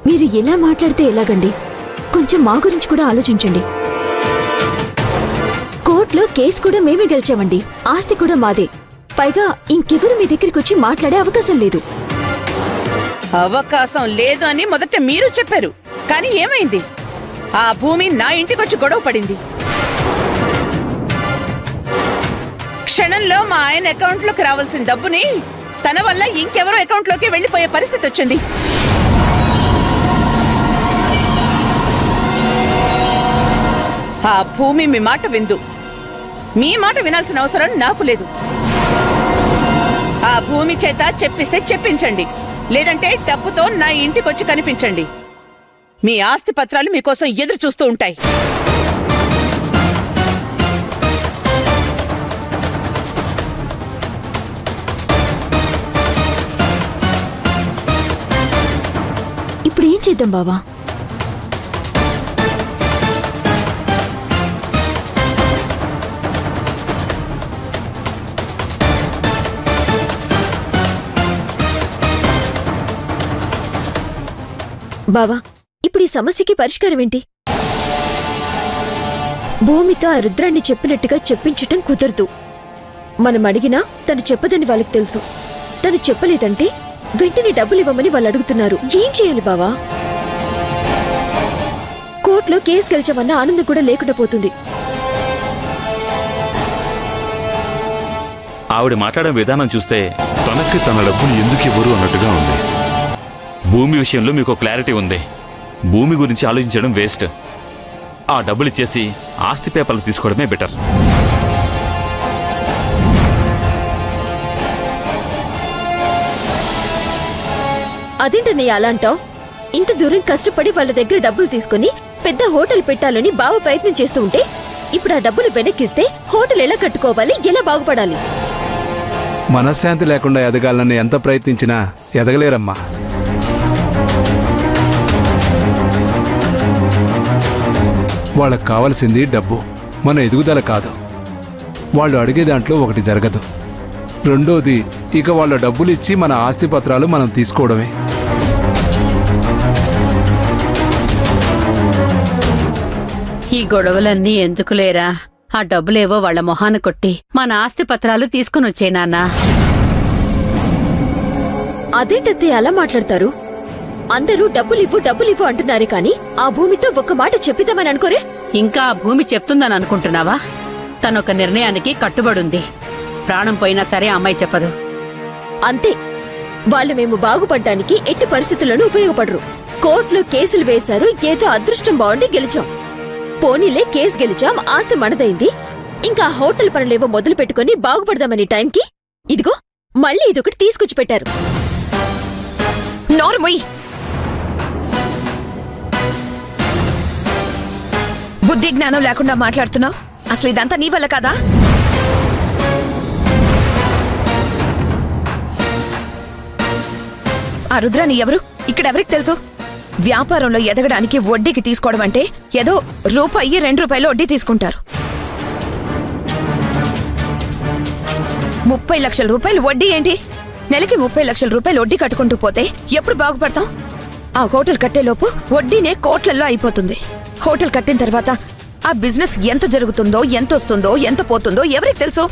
మీరు ఎలా మాట్లాడితే ఎలాగండి? కొంచెం మా గురించి కూడా ఆలోచించండి. కోర్టులో కేసు కూడా మేమే గెలిచామండి. ఆస్తి కూడా మాదే. పైగా ఇంకెవరు మీ దగ్గరికి వచ్చి మాట్లాడే అవకాశం లేదు. అవకాశం లేదు అని మొదట మీరు చెప్పారు. కానీ ఏమైంది? ఆ భూమి నా ఇంటికొచ్చి గొడవ పడింది. క్షణంలో మా ఆయన అకౌంట్లోకి రావాల్సిన డబ్బుని తన వల్ల ఇంకెవరో అకౌంట్లోకి వెళ్లిపోయే పరిస్థితి వచ్చింది. ఆ భూమి మీ మాట విందు. మీ మాట వినాల్సిన అవసరం నాకు లేదు. ఆ భూమి చేత చెప్పిస్తే చెప్పించండి, లేదంటే డబ్బుతో నా ఇంటికొచ్చి కనిపించండి. మీ ఆస్తి పత్రాలు మీకోసం ఎదురు చూస్తూ ఉంటాయి. ఇప్పుడు ఏం చేద్దాం బావా? బావా, ఇప్పుడు ఈ సమస్యకి పరిష్కారం ఏంటి? భూమితో ఆ రుద్రాన్ని చెప్పినట్టుగా చెప్పించటం కుదరదు. మనం అడిగినా తను చెప్పదని వాళ్ళకి తెలుసు. తను చెప్పలేదంటే వెంటనే డబ్బులు ఇవ్వమని వాళ్ళు అడుగుతున్నారు. ఏం చేయాలి బావా? కోర్టులో కేసు గెలిచామన్న ఆనందం కూడా లేకుండా పోతుంది. ఆవిడ మాట్లాడే విధానం చూస్తే తనకి తన డబ్బులు ఎందుకు ఇవ్వరు అన్నట్టుగా ఉంది. భూమి విషయంలో మీకు క్లారిటీ ఉంది. భూమి గురించి ఆలోచించడం వేస్ట్. ఆ డబ్బులు ఇచ్చేసి ఆస్తి పేపర్లు తీసుకోవడమే బెటర్. అదేంటన్నయ్య అలా అంటావ్? ఇంత దూరం కష్టపడి వాళ్ళ దగ్గర డబ్బులు తీసుకుని పెద్ద హోటల్ పెట్టాలని బావ ప్రయత్నం చేస్తూ ఉంటే ఇప్పుడు ఆ డబ్బులు వెనక్కిస్తే హోటల్ ఎలా కట్టుకోవాలి, ఎలా బాగుపడాలి? మనశ్శాంతి లేకుండా ఎదగాలని ఎంత ప్రయత్నించినా ఎదగలేరమ్మా. వాళ్ళకు కావలసింది డబ్బు, మన ఎదుగుదల కాదు. వాళ్ళు అడిగే దాంట్లో ఒకటి జరగదు. రెండోది, ఇక వాళ్ళ డబ్బులు ఇచ్చి మన ఆస్తి పత్రాలు మనం తీసుకోవడమే. ఈ గొడవలన్నీ ఎందుకులేరా? ఆ డబ్బులేవో వాళ్ల మొహాన కొట్టి మన ఆస్తి పత్రాలు తీసుకుని వచ్చే నాన్నా. అదేంటత్తే అలా మాట్లాడతారు? అందరూ డబ్బులివ్వు అంటున్నారు కానీ ఆ భూమితో ఒక్క మాట చెప్పిద్దామని అనుకోరే? ఇంకా ఆ భూమి చెప్తుందని అనుకుంటున్నావా? తనొక నిర్ణయానికి కట్టుబడుంది. ప్రాణం పోయినా సరే అమ్మాయి చెప్పదు. అంతే. వాళ్ళు మేము బాగుపడ్డానికి ఎట్టి పరిస్థితుల్లోనూ ఉపయోగపడరు. కోర్టులో కేసులు వేశారు, ఏదో అదృష్టం బాగుండి గెలిచాం. పోనీలే కేసు గెలిచాం, ఆస్తి మనదైంది. ఇంకా హోటల్ పనులేవో మొదలు పెట్టుకుని బాగుపడదామనే టైంకి ఇదిగో మళ్ళీ ఇదొకటి తీసుకొచ్చి పెట్టారు. నోర్మొయ్. బుద్ధి జ్ఞానం లేకుండా మాట్లాడుతున్నావు. అసలు ఇదంతా నీ వల్ల కాదా? ఆ రుద్రాని ఎవరు? ఇక్కడెవరికి తెలుసు? వ్యాపారంలో ఎదగడానికి వడ్డీకి తీసుకోవడం అంటే ఏదో రూపాయి 2 రూపాయలు వడ్డీ తీసుకుంటారు. 30 లక్షల రూపాయలు వడ్డీ ఏంటి? నెలకి 30 లక్షల రూపాయలు వడ్డీ కట్టుకుంటూ పోతే ఎప్పుడు బాగుపడతాం? ఆ హోటల్ కట్టేలోపు వడ్డీనే కోట్లల్లో అయిపోతుంది. హోటల్ కట్టిన తర్వాత ఆ బిజినెస్ ఎంత జరుగుతుందో, ఎంత వస్తుందో, ఎంత పోతుందో ఎవరికి తెలుసు?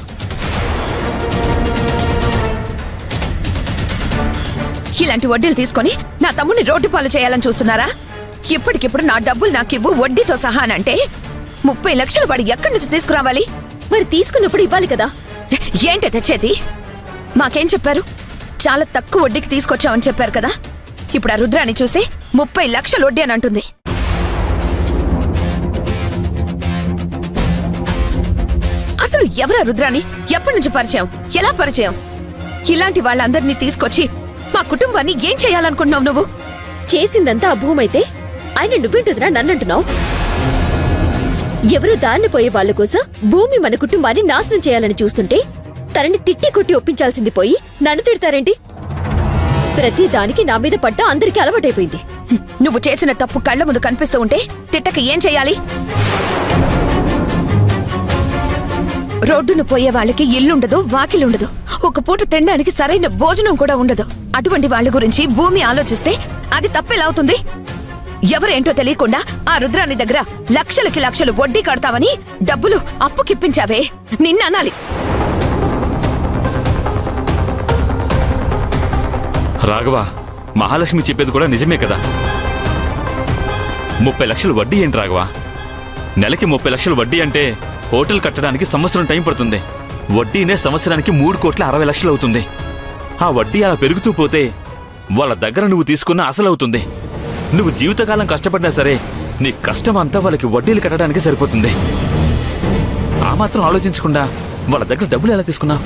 ఇలాంటి వడ్డీలు తీసుకొని నా తమ్ముడిని రోడ్డు పాలు చేయాలని చూస్తున్నారా? ఇప్పటికిప్పుడు నా డబ్బులు నాకివ్వు వడ్డీతో సహా అంటే 30 లక్షలు వాడు ఎక్కడి నుంచి తీసుకురావాలి? మరి తీసుకున్నప్పుడు ఇవ్వాలి కదా. ఏంటి తెచ్చేది? మాకేం చెప్పారు? చాలా తక్కువ వడ్డీకి తీసుకొచ్చామని చెప్పారు కదా. ఇప్పుడు ఆ రుద్రాన్ని చూస్తే 30 లక్షలు వడ్డీ అని అంటుంది. అసలు ఎవరా రుద్రాని? ఎప్పటి నుంచి పరిచయం? ఎలా పరిచయం? ఇలాంటి వాళ్ళందరినీ తీసుకొచ్చి మా కుటుంబాన్ని ఏం చేయాలనుకుంటున్నావు నువ్వు? చేసిందంతా ఆ భూమైతే ఆయన నువ్వేంటుదిరా నన్నంటున్నావు? ఎవరు దారిని పోయే వాళ్ళ కోసం భూమి మన కుటుంబాన్ని నాశనం చేయాలని చూస్తుంటే తనని తిట్టి కొట్టి ఒప్పించాల్సింది పోయి నన్ను తిడతారేంటి? ప్రతి దానికి నా మీద పడ్డా అందరికీ అలవాటైపోయింది. నువ్వు చేసిన తప్పు కళ్ళ ముందు కనిపిస్తూ ఉంటే తిట్టక ఏం చేయాలి? రోడ్డును పోయే వాళ్ళకి ఇల్లుండదు, వాకిలుండదు, ఒక పూట తినడానికి సరైన భోజనం కూడా ఉండదు. అటువంటి వాళ్ళ గురించి భూమి ఆలోచిస్తే అది తప్పెలా అవుతుంది? ఎవరేంటో తెలియకుండా ఆ రుద్రాని దగ్గర లక్షలకి లక్షలు వడ్డీ కడతావని డబ్బులు అప్పుకిప్పించావే, నిన్ననాలి. రాఘవ, మహాలక్ష్మి చెప్పేది కూడా నిజమే కదా. 30 లక్షలు వడ్డీ ఏంటి రాఘవ? నెలకి 30 లక్షలు వడ్డీ అంటే హోటల్ కట్టడానికి సంవత్సరం టైం పడుతుంది. వడ్డీనే సంవత్సరానికి 3,60,00,000 అవుతుంది. ఆ వడ్డీ అలా పెరుగుతూ పోతే వాళ్ళ దగ్గర నువ్వు తీసుకున్న అసలవుతుంది. నువ్వు జీవితకాలం కష్టపడినా సరే నీ కష్టం అంతా వాళ్ళకి వడ్డీలు కట్టడానికి సరిపోతుంది. ఆ మాత్రం ఆలోచించకుండా వాళ్ళ దగ్గర డబ్బులు ఎలా తీసుకున్నావు?